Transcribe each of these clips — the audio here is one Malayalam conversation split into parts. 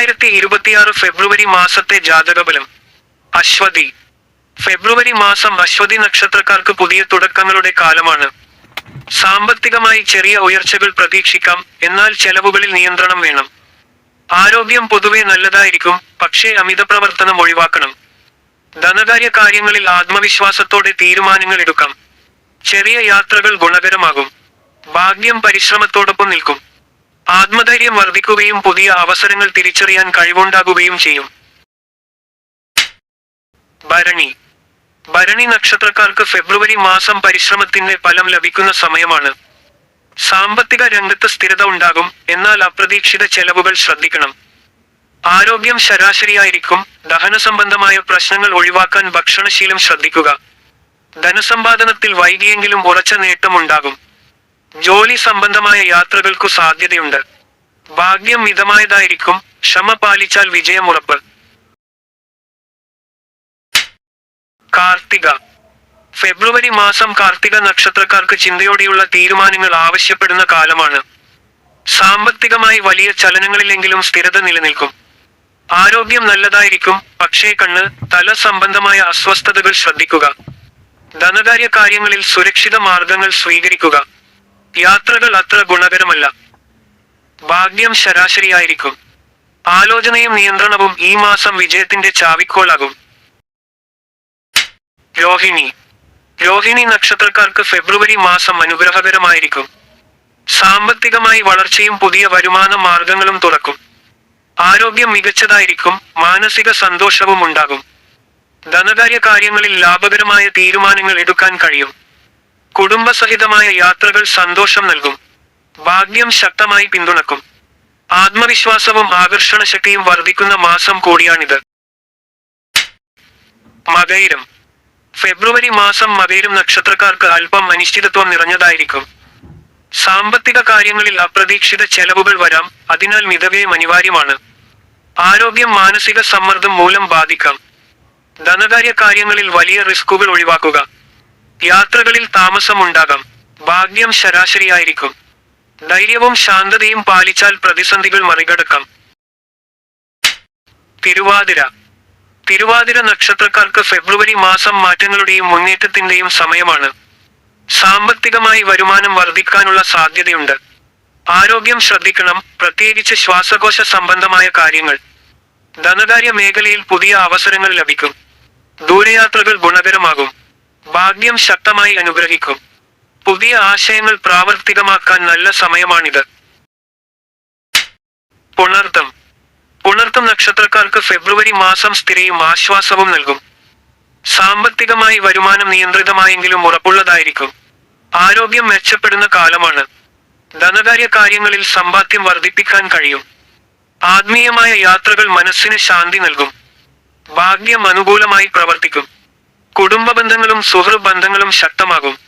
2026 ഫെബ്രുവരി മാസത്തെ ജാതകഫലം. അശ്വതി. ഫെബ്രുവരി മാസം അശ്വതി നക്ഷത്രക്കാർക്ക് പുതിയ തുടക്കങ്ങളുടെ കാലമാണ്. സാമ്പത്തികമായി ചെറിയ ഉയർച്ചകൾ പ്രതീക്ഷിക്കാം, എന്നാൽ ചെലവുകളിൽ നിയന്ത്രണം വേണം. ആരോഗ്യം പൊതുവെ നല്ലതായിരിക്കും, പക്ഷേ അമിത പ്രവർത്തനം ഒഴിവാക്കണം. ധനകാര്യ കാര്യങ്ങളിൽ ആത്മവിശ്വാസത്തോടെ തീരുമാനങ്ങൾ എടുക്കാം. ചെറിയ യാത്രകൾ ഗുണകരമാകും. ഭാഗ്യം പരിശ്രമത്തോടൊപ്പം നിൽക്കും. ആത്മധൈര്യം വർദ്ധിക്കുകയും പുതിയ അവസരങ്ങൾ തിരിച്ചറിയാൻ കഴിവുണ്ടാകുകയും ചെയ്യും. ഭരണി. ഭരണി നക്ഷത്രക്കാർക്ക് ഫെബ്രുവരി മാസം പരിശ്രമത്തിന്റെ ഫലം ലഭിക്കുന്ന സമയമാണ്. സാമ്പത്തിക രംഗത്ത് സ്ഥിരത ഉണ്ടാകും, എന്നാൽ അപ്രതീക്ഷിത ചെലവുകൾ ശ്രദ്ധിക്കണം. ആരോഗ്യം ശരാശരിയായിരിക്കും. ദഹന സംബന്ധമായ പ്രശ്നങ്ങൾ ഒഴിവാക്കാൻ ഭക്ഷണശീലം ശ്രദ്ധിക്കുക. ധനസമ്പാദനത്തിൽ വൈകിയെങ്കിലും ഉറച്ച നേട്ടമുണ്ടാകും. ജോലി സംബന്ധമായ യാത്രകൾക്കു സാധ്യതയുണ്ട്. ഭാഗ്യം മിതമായതായിരിക്കും. ക്ഷമ പാലിച്ചാൽ വിജയമുറപ്പ്. കാർത്തിക. ഫെബ്രുവരി മാസം കാർത്തിക നക്ഷത്രക്കാർക്ക് ചിന്തയോടെയുള്ള തീരുമാനങ്ങൾ ആവശ്യപ്പെടുന്ന കാലമാണ്. സാമ്പത്തികമായി വലിയ ചലനങ്ങളിലെങ്കിലും സ്ഥിരത നിലനിൽക്കും. ആരോഗ്യം നല്ലതായിരിക്കും, പക്ഷേ കണ്ണ്, തല സംബന്ധമായ അസ്വസ്ഥതകൾ ശ്രദ്ധിക്കുക. ധനകാര്യ കാര്യങ്ങളിൽ സുരക്ഷിത മാർഗങ്ങൾ സ്വീകരിക്കുക. യാത്രകൾ അത്ര ഗുണകരമല്ല. ഭാഗ്യം ശരാശരിയായിരിക്കും. ആലോചനയും നിയന്ത്രണവും ഈ മാസം വിജയത്തിന്റെ ചാവിക്കോലാകും. രോഹിണി. രോഹിണി നക്ഷത്രക്കാർക്ക് ഫെബ്രുവരി മാസം അനുഗ്രഹകരമായിരിക്കും. സാമ്പത്തികമായി വളർച്ചയും പുതിയ വരുമാന മാർഗങ്ങളും തുറക്കും. ആരോഗ്യം മികച്ചതായിരിക്കും. മാനസിക സന്തോഷവും ഉണ്ടാകും. ധനകാര്യ കാര്യങ്ങളിൽ ലാഭകരമായ തീരുമാനങ്ങൾ എടുക്കാൻ കഴിയും. കുടുംബസഹിതമായ യാത്രകൾ സന്തോഷം നൽകും. ഭാഗ്യം ശക്തമായി പിന്തുണക്കും. ആത്മവിശ്വാസവും ആകർഷണശക്തിയും വർദ്ധിക്കുന്ന മാസം കൂടിയാണിത്. മകയിരം. ഫെബ്രുവരി മാസം മകയിരം നക്ഷത്രക്കാർക്ക് അല്പം അനിശ്ചിതത്വം നിറഞ്ഞതായിരിക്കും. സാമ്പത്തിക കാര്യങ്ങളിൽ അപ്രതീക്ഷിത ചെലവുകൾ വരാം, അതിനാൽ മിതവ്യയം അനിവാര്യമാണ്. ആരോഗ്യം മാനസിക സമ്മർദ്ദം മൂലം ബാധിക്കാം. ധനകാര്യ കാര്യങ്ങളിൽ വലിയ റിസ്കുകൾ ഒഴിവാക്കുക. യാത്രകളിൽ താമസമുണ്ടാകാം. ഭാഗ്യം ശരാശരിയായിരിക്കും. ധൈര്യവും ശാന്തതയും പാലിച്ചാൽ പ്രതിസന്ധികൾ മറികടക്കാം. തിരുവാതിര. തിരുവാതിര നക്ഷത്രക്കാർക്ക് ഫെബ്രുവരി മാസം മാറ്റങ്ങളുടെയും മുന്നേറ്റത്തിന്റെയും സമയമാണ്. സാമ്പത്തികമായി വരുമാനം വർദ്ധിക്കാനുള്ള സാധ്യതയുണ്ട്. ആരോഗ്യം ശ്രദ്ധിക്കണം, പ്രത്യേകിച്ച് ശ്വാസകോശ സംബന്ധമായ കാര്യങ്ങൾ. ധനകാര്യ മേഖലയിൽ പുതിയ അവസരങ്ങൾ ലഭിക്കും. ദൂരയാത്രകൾ ഗുണകരമാകും. ഭാഗ്യം ശക്തമായി അനുഗ്രഹിക്കും. പുതിയ ആശയങ്ങൾ പ്രാവർത്തികമാക്കാൻ നല്ല സമയമാണിത്. പുണർതം. പുണർതം നക്ഷത്രക്കാർക്ക് ഫെബ്രുവരി മാസം സ്ഥിരയും ആശ്വാസവും നൽകും. സാമ്പത്തികമായി വരുമാനം നിയന്ത്രിതമായെങ്കിലും ഉറപ്പുള്ളതായിരിക്കും. ആരോഗ്യം മെച്ചപ്പെടുന്ന കാലമാണ്. ധനകാര്യ കാര്യങ്ങളിൽ സമ്പാദ്യം വർദ്ധിപ്പിക്കാൻ കഴിയും. ആത്മീയമായ യാത്രകൾ മനസ്സിന് ശാന്തി നൽകും. ഭാഗ്യം അനുകൂലമായി പ്രവർത്തിക്കും. കുടുംബ ബന്ധങ്ങളും സുഹൃബന്ധങ്ങളും ശക്തമാകും.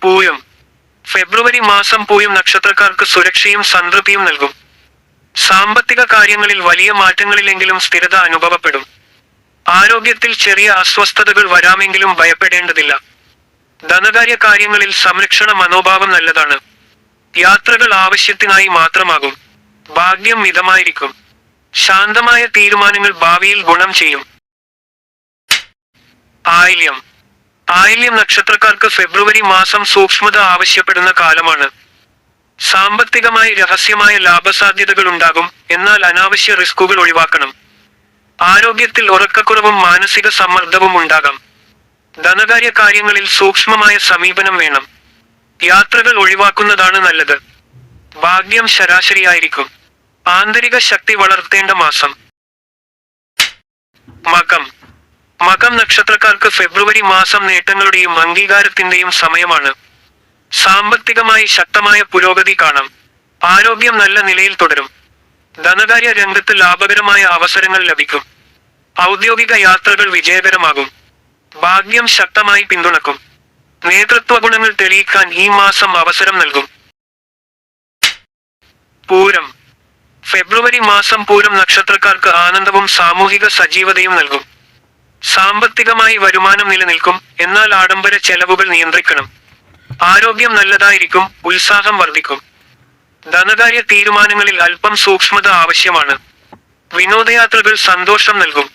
പൂയം. ഫെബ്രുവരി മാസം പൂയം നക്ഷത്രക്കാർക്ക് സുരക്ഷയും സംതൃപ്തിയും നൽകും. സാമ്പത്തിക കാര്യങ്ങളിൽ വലിയ മാറ്റങ്ങളിലെങ്കിലും സ്ഥിരത അനുഭവപ്പെടും. ആരോഗ്യത്തിൽ ചെറിയ അസ്വസ്ഥതകൾ വരാമെങ്കിലും ഭയപ്പെടേണ്ടതില്ല. ധനകാര്യ കാര്യങ്ങളിൽ സംരക്ഷണ മനോഭാവം നല്ലതാണ്. യാത്രകൾ ആവശ്യത്തിനായി മാത്രമാകും. ഭാഗ്യം മിതമായിരിക്കും. ശാന്തമായ തീരുമാനങ്ങൾ ഭാവിയിൽ ഗുണം ചെയ്യും. ആയില്യം. ആയില്യം നക്ഷത്രക്കാർക്ക് ഫെബ്രുവരി മാസം സൂക്ഷ്മത ആവശ്യപ്പെടുന്ന കാലമാണ്. സാമ്പത്തികമായി രഹസ്യമായ ലാഭസാധ്യതകൾ ഉണ്ടാകും, എന്നാൽ അനാവശ്യ റിസ്കുകൾ ഒഴിവാക്കണം. ആരോഗ്യത്തിൽ ഉറക്കക്കുറവും മാനസിക സമ്മർദ്ദവും ഉണ്ടാകാം. ധനകാര്യ കാര്യങ്ങളിൽ സൂക്ഷ്മമായ സമീപനം വേണം. യാത്രകൾ ഒഴിവാക്കുന്നതാണ് നല്ലത്. ഭാഗ്യം ശരാശരിയായിരിക്കും. ആന്തരിക ശക്തി വളർത്തേണ്ട മാസം. മകം. മകം നക്ഷത്രക്കാർക്ക് ഫെബ്രുവരി മാസം നേട്ടങ്ങളുടെയും അംഗീകാരത്തിന്റെയും സമയമാണ്. സാമ്പത്തികമായി ശക്തമായ പുരോഗതി കാണാം. ആരോഗ്യം നല്ല നിലയിൽ തുടരും. ധനകാര്യ രംഗത്ത് ലാഭകരമായ അവസരങ്ങൾ ലഭിക്കും. ഔദ്യോഗിക യാത്രകൾ വിജയകരമാകും. ഭാഗ്യം ശക്തമായി പിന്തുണക്കും. നേതൃത്വ ഗുണങ്ങൾ തെളിയിക്കാൻ ഈ മാസം അവസരം നൽകും. പൂരം. ഫെബ്രുവരി മാസം പൂരം നക്ഷത്രക്കാർക്ക് ആനന്ദവും സാമൂഹിക സജീവതയും നൽകും. സാമ്പത്തികമായി വരുമാനം നിലനിൽക്കും, എന്നാൽ ആഡംബര ചെലവുകൾ നിയന്ത്രിക്കണം. ആരോഗ്യം നല്ലതായിരിക്കും. ഉത്സാഹം വർദ്ധിക്കും. ധനകാര്യ തീരുമാനങ്ങളിൽ അല്പം സൂക്ഷ്മത ആവശ്യമാണ്. വിനോദയാത്രകൾ സന്തോഷം നൽകും.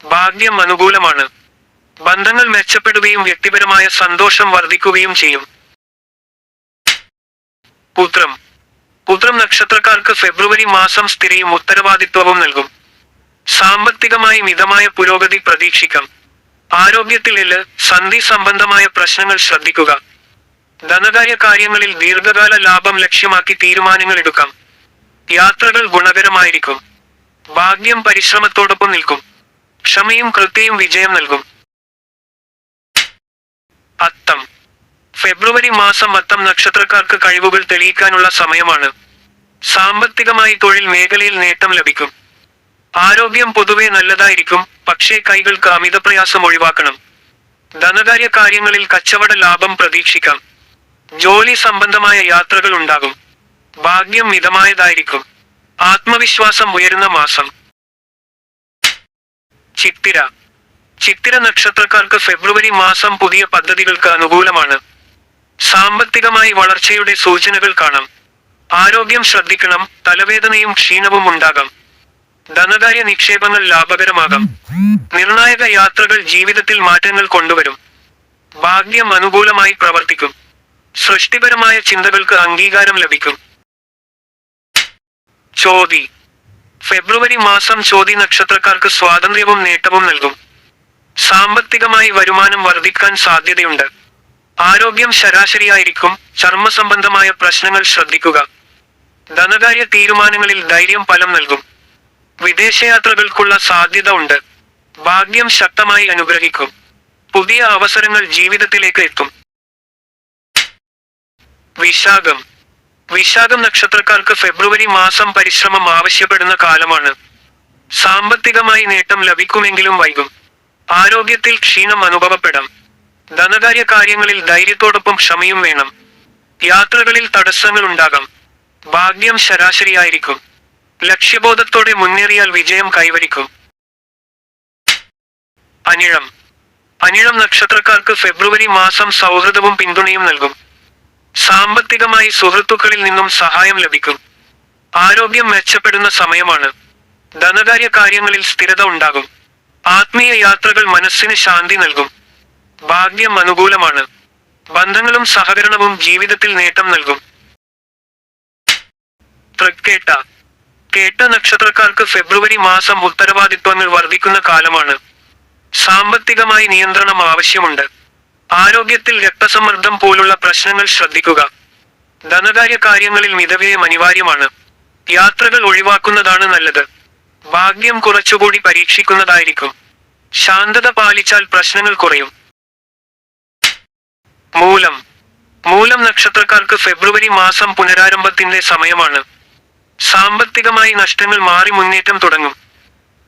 ഭാഗ്യം അനുകൂലമാണ്. ബന്ധങ്ങൾ മെച്ചപ്പെടുകയും വ്യക്തിപരമായ സന്തോഷം വർദ്ധിക്കുകയും ചെയ്യും. ഉത്രം. ഉത്രം നക്ഷത്രക്കാർക്ക് ഫെബ്രുവരി മാസം സ്ഥിരയും ഉത്തരവാദിത്വവും നൽകും. സാമ്പത്തികമായി മിതമായ പുരോഗതി പ്രതീക്ഷിക്കാം. ആരോഗ്യത്തിൽ സന്ധി സംബന്ധമായ പ്രശ്നങ്ങൾ ശ്രദ്ധിക്കുക. ധനകാര്യ കാര്യങ്ങളിൽ ദീർഘകാല ലാഭം ലക്ഷ്യമാക്കി തീരുമാനങ്ങൾ എടുക്കാം. യാത്രകൾ ഗുണകരമായിരിക്കും. ഭാഗ്യം പരിശ്രമത്തോടൊപ്പം നിൽക്കും. ക്ഷമയും കൃത്യയും വിജയം നൽകും. അത്തം. ഫെബ്രുവരി മാസം അത്തം നക്ഷത്രക്കാർക്ക് കഴിവുകൾ തെളിയിക്കാനുള്ള സമയമാണ്. സാമ്പത്തികമായി തൊഴിൽ മേഖലയിൽ നേട്ടം ലഭിക്കും. ആരോഗ്യം പൊതുവെ നല്ലതായിരിക്കും, പക്ഷേ കൈകൾക്ക് അമിതപ്രയാസം ഒഴിവാക്കണം. ധനകാര്യ കാര്യങ്ങളിൽ കച്ചവട ലാഭം പ്രതീക്ഷിക്കാം. ജോലി സംബന്ധമായ യാത്രകൾ ഉണ്ടാകും. ഭാഗ്യം മിതമായതായിരിക്കും. ആത്മവിശ്വാസം ഉയരുന്ന മാസം. ചിത്തിര. ചിത്തിര നക്ഷത്രക്കാർക്ക് ഫെബ്രുവരി മാസം പുതിയ പദ്ധതികൾക്ക് അനുകൂലമാണ്. സാമ്പത്തികമായി വളർച്ചയുടെ സൂചനകൾ കാണാം. ആരോഗ്യം ശ്രദ്ധിക്കണം. തലവേദനയും ക്ഷീണവും ഉണ്ടാകാം. ധനകാര്യ നിക്ഷേപങ്ങൾ ലാഭകരമാകാം. നിർണായക യാത്രകൾ ജീവിതത്തിൽ മാറ്റങ്ങൾ കൊണ്ടുവരും. ഭാഗ്യം അനുകൂലമായി പ്രവർത്തിക്കും. സൃഷ്ടിപരമായ ചിന്തകൾക്ക് അംഗീകാരം ലഭിക്കും. ചോതി. ഫെബ്രുവരി മാസം ചോതി നക്ഷത്രക്കാർക്ക് സ്വാതന്ത്ര്യവും നേട്ടവും നൽകും. സാമ്പത്തികമായി വരുമാനം വർദ്ധിക്കാൻ സാധ്യതയുണ്ട്. ആരോഗ്യം ശരാശരിയായിരിക്കും. ചർമ്മ സംബന്ധമായ പ്രശ്നങ്ങൾ ശ്രദ്ധിക്കുക. ധനകാര്യ തീരുമാനങ്ങളിൽ ധൈര്യം ഫലം നൽകും. വിദേശയാത്രകൾക്കുള്ള സാധ്യത ഉണ്ട്. ഭാഗ്യം ശക്തമായി അനുഗ്രഹിക്കും. പുതിയ അവസരങ്ങൾ ജീവിതത്തിലേക്ക് എത്തും. വിശാഖം. വിശാഖം നക്ഷത്രക്കാർക്ക് ഫെബ്രുവരി മാസം പരിശ്രമം ആവശ്യപ്പെടുന്ന കാലമാണ്. സാമ്പത്തികമായി നേട്ടം ലഭിക്കുമെങ്കിലും വൈകും. ആരോഗ്യത്തിൽ ക്ഷീണം അനുഭവപ്പെടാം. ധനകാര്യ കാര്യങ്ങളിൽ ധൈര്യത്തോടൊപ്പം ക്ഷമയും വേണം. യാത്രകളിൽ തടസ്സങ്ങൾ ഉണ്ടാകാം. ഭാഗ്യം ശരാശരിയായിരിക്കും. ലക്ഷ്യബോധത്തോടെ മുന്നേറിയാൽ വിജയം കൈവരിക്കും. അനിഴം. അനിഴം നക്ഷത്രക്കാർക്ക് ഫെബ്രുവരി മാസം സൗഹൃദവും പിന്തുണയും നൽകും. സാമ്പത്തികമായി സുഹൃത്തുക്കളിൽ നിന്നും സഹായം ലഭിക്കും. ആരോഗ്യം മെച്ചപ്പെടുന്ന സമയമാണ്. ധനകാര്യ കാര്യങ്ങളിൽ സ്ഥിരത ഉണ്ടാകും. ആത്മീയ യാത്രകൾ മനസ്സിന് ശാന്തി നൽകും. ഭാഗ്യം അനുകൂലമാണ്. ബന്ധങ്ങളും സഹകരണവും ജീവിതത്തിൽ നേട്ടം നൽകും. തൃക്കേട്ട. കേട്ട നക്ഷത്രക്കാർക്ക് ഫെബ്രുവരി മാസം ഉത്തരവാദിത്വങ്ങൾ വർദ്ധിക്കുന്ന കാലമാണ്. സാമ്പത്തികമായി നിയന്ത്രണം ആവശ്യമുണ്ട്. ആരോഗ്യത്തിൽ രക്തസമ്മർദ്ദം പോലുള്ള പ്രശ്നങ്ങൾ ശ്രദ്ധിക്കുക. ധനകാര്യ കാര്യങ്ങളിൽ മിതവ്യയം അനിവാര്യമാണ്. യാത്രകൾ ഒഴിവാക്കുന്നതാണ് നല്ലത്. ഭാഗ്യം കുറച്ചുകൂടി പരീക്ഷിക്കുന്നതായിരിക്കും. ശാന്തത പാലിച്ചാൽ പ്രശ്നങ്ങൾ കുറയും. മൂലം. മൂലം നക്ഷത്രക്കാർക്ക് ഫെബ്രുവരി മാസം പുനരാരംഭത്തിന്റെ സമയമാണ്. സാമ്പത്തികമായി നഷ്ടങ്ങൾ മാറി മുന്നേറ്റം തുടങ്ങും.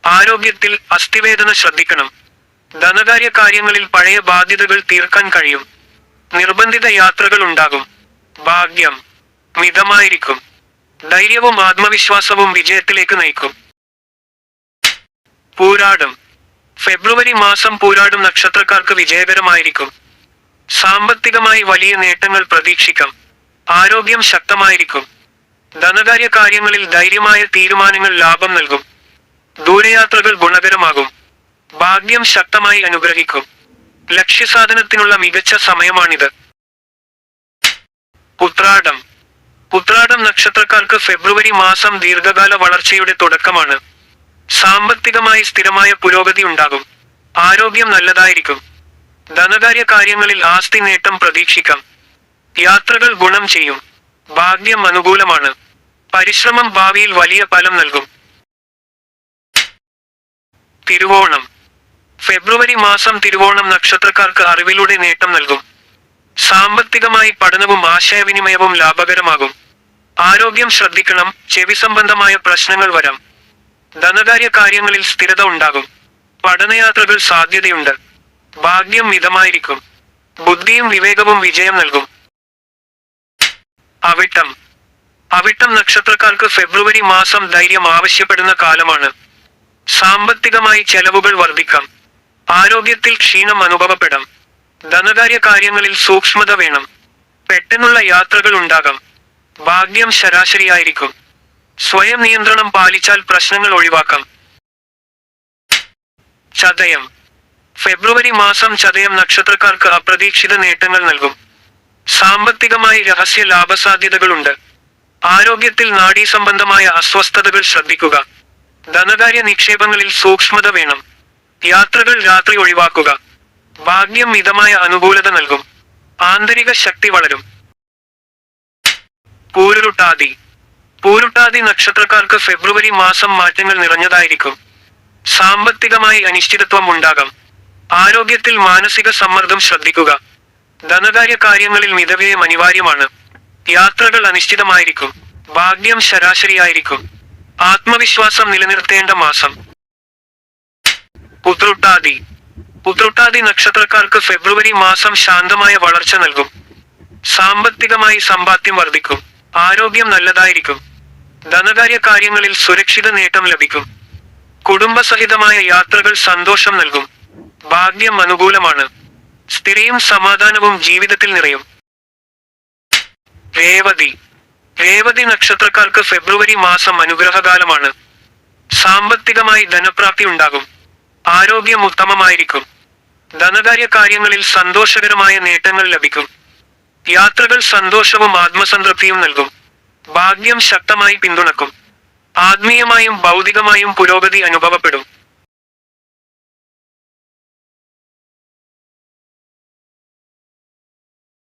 ആരോഗ്യത്തിൽ അസ്ഥിവേദന ശ്രദ്ധിക്കണം. ധനകാര്യ കാര്യങ്ങളിൽ പഴയ ബാധ്യതകൾ തീർക്കാൻ കഴിയും. നിർബന്ധിത യാത്രകൾ ഉണ്ടാകും. ഭാഗ്യം മിതമായിരിക്കും. ധൈര്യവും ആത്മവിശ്വാസവും വിജയത്തിലേക്ക് നയിക്കും. പൂരാടം. ഫെബ്രുവരി മാസം പൂരാടം നക്ഷത്രക്കാർക്ക് വിജയകരമായിരിക്കും. സാമ്പത്തികമായി വലിയ നേട്ടങ്ങൾ പ്രതീക്ഷിക്കാം. ആരോഗ്യം ശക്തമായിരിക്കും. ധനകാര്യ കാര്യങ്ങളിൽ ധൈര്യമായ തീരുമാനങ്ങൾ ലാഭം നൽകും. ദൂരയാത്രകൾ ഗുണകരമാകും. ഭാഗ്യം ശക്തമായി അനുഗ്രഹിക്കും. ലക്ഷ്യസാധനത്തിനുള്ള മികച്ച സമയമാണിത്. ഉത്രാടം. ഉത്രാടം നക്ഷത്രക്കാർക്ക് ഫെബ്രുവരി മാസം ദീർഘകാല വളർച്ചയുടെ തുടക്കമാണ്. സാമ്പത്തികമായി സ്ഥിരമായ പുരോഗതി ഉണ്ടാകും. ആരോഗ്യം നല്ലതായിരിക്കും. ധനകാര്യ കാര്യങ്ങളിൽ ആസ്തി നേട്ടം പ്രതീക്ഷിക്കാം. യാത്രകൾ ഗുണം ചെയ്യും. ഭാഗ്യം അനുകൂലമാണ്. പരിശ്രമം ഭാവിയിൽ വലിയ ഫലം നൽകും. തിരുവോണം. ഫെബ്രുവരി മാസം തിരുവോണം നക്ഷത്രക്കാർക്ക് അറിവിലൂടെ നേട്ടം നൽകും. സാമ്പത്തികമായി പഠനവും ആശയവിനിമയവും ലാഭകരമാകും. ആരോഗ്യം ശ്രദ്ധിക്കണം. ചെവി സംബന്ധമായ പ്രശ്നങ്ങൾ വരാം. ധനകാര്യ കാര്യങ്ങളിൽ സ്ഥിരത ഉണ്ടാകും. പഠനയാത്രകൾ സാധ്യതയുണ്ട്. ഭാഗ്യം മിതമായിരിക്കും. ബുദ്ധിയും വിവേകവും വിജയം നൽകും. അവിട്ടം. അവിട്ടം നക്ഷത്രക്കാർക്ക് ഫെബ്രുവരി മാസം ധൈര്യം ആവശ്യപ്പെടുന്ന കാലമാണ്. സാമ്പത്തികമായി ചെലവുകൾ വർദ്ധിക്കാം. ആരോഗ്യത്തിൽ ക്ഷീണം അനുഭവപ്പെടാം. ധനകാര്യ കാര്യങ്ങളിൽ സൂക്ഷ്മത വേണം. പെട്ടെന്നുള്ള യാത്രകൾ ഉണ്ടാകാം. ഭാഗ്യം ശരാശരിയായിരിക്കും. സ്വയം നിയന്ത്രണം പാലിച്ചാൽ പ്രശ്നങ്ങൾ ഒഴിവാക്കാം. ചതയം. ഫെബ്രുവരി മാസം ചതയം നക്ഷത്രക്കാർക്ക് അപ്രതീക്ഷിത നേട്ടങ്ങൾ നൽകും. സാമ്പത്തികമായി രഹസ്യ ലാഭസാധ്യതകളുണ്ട്. ആരോഗ്യത്തിൽ നാഡീസംബന്ധമായ അസ്വസ്ഥതകൾ ശ്രദ്ധിക്കുക. ധനകാര്യ നിക്ഷേപങ്ങളിൽ സൂക്ഷ്മത വേണം. യാത്രകൾ രാത്രി ഒഴിവാക്കുക. ഭാഗ്യം മിതമായ അനുകൂലത നൽകും. ആന്തരിക ശക്തി വളരും. പൂരുരുട്ടാതി. പൂരുട്ടാതി നക്ഷത്രക്കാർക്ക് ഫെബ്രുവരി മാസം മാറ്റങ്ങൾ നിറഞ്ഞതായിരിക്കും. സാമ്പത്തികമായി അനിശ്ചിതത്വം ഉണ്ടാകാം. ആരോഗ്യത്തിൽ മാനസിക സമ്മർദ്ദം ശ്രദ്ധിക്കുക. ധനകാര്യ കാര്യങ്ങളിൽ മിതവ്യയം അനിവാര്യമാണ്. യാത്രകൾ അനിശ്ചിതമായിരിക്കും. ഭാഗ്യം ശരാശരിയായിരിക്കും. ആത്മവിശ്വാസം നിലനിർത്തേണ്ട മാസം. ഉത്രട്ടാതി. ഉത്രട്ടാതി നക്ഷത്രക്കാർക്ക് ഫെബ്രുവരി മാസം ശാന്തമായ വളർച്ച നൽകും. സാമ്പത്തികമായി സമ്പാദ്യം വർദ്ധിക്കും. ആരോഗ്യം നല്ലതായിരിക്കും. ധനകാര്യ കാര്യങ്ങളിൽ സുരക്ഷിത നേട്ടം ലഭിക്കും. കുടുംബസഹിതമായ യാത്രകൾ സന്തോഷം നൽകും. ഭാഗ്യം അനുകൂലമാണ്. സ്ഥിരയും സമാധാനവും ജീവിതത്തിൽ നിറയും. രേവതി. രേവതി നക്ഷത്രക്കാർക്ക് ഫെബ്രുവരി മാസം അനുഗ്രഹകാലമാണ്. സാമ്പത്തികമായി ധനപ്രാപ്തി ഉണ്ടാകും. ആരോഗ്യം ഉത്തമമായിരിക്കും. ധനകാര്യ കാര്യങ്ങളിൽ സന്തോഷകരമായ നേട്ടങ്ങൾ ലഭിക്കും. യാത്രകൾ സന്തോഷവും ആത്മസംതൃപ്തിയും നൽകും. ഭാഗ്യം ശക്തമായി പിന്തുണക്കും. ആത്മീയമായും ഭൗതികമായും പുരോഗതി അനുഭവപ്പെടും.